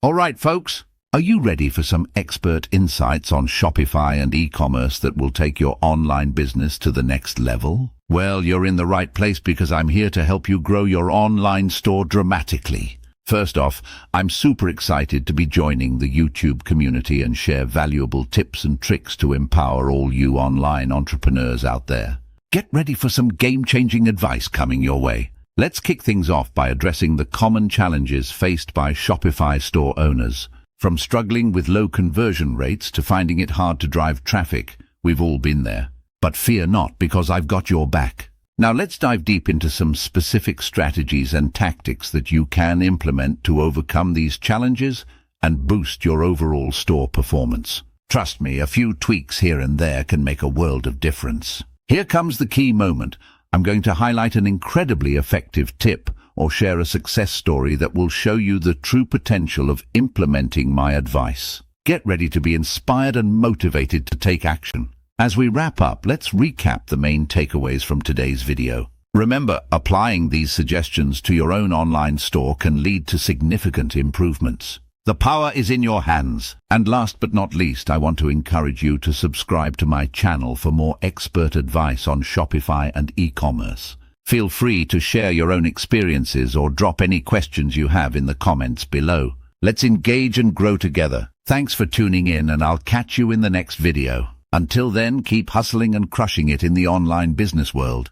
All right, folks, are you ready for some expert insights on Shopify and e-commerce that will take your online business to the next level? Well, you're in the right place because I'm here to help you grow your online store dramatically. First off, I'm super excited to be joining the YouTube community and share valuable tips and tricks to empower all you online entrepreneurs out there. Get ready for some game-changing advice coming your way. Let's kick things off by addressing the common challenges faced by Shopify store owners. From struggling with low conversion rates to finding it hard to drive traffic, we've all been there. But fear not, because I've got your back. Now let's dive deep into some specific strategies and tactics that you can implement to overcome these challenges and boost your overall store performance. Trust me, a few tweaks here and there can make a world of difference. Here comes the key moment. I'm going to highlight an incredibly effective tip or share a success story that will show you the true potential of implementing my advice. Get ready to be inspired and motivated to take action. As we wrap up, let's recap the main takeaways from today's video. Remember, applying these suggestions to your own online store can lead to significant improvements. The power is in your hands. And last but not least, I want to encourage you to subscribe to my channel for more expert advice on Shopify and e-commerce. Feel free to share your own experiences or drop any questions you have in the comments below. Let's engage and grow together. Thanks for tuning in, and I'll catch you in the next video. Until then, keep hustling and crushing it in the online business world.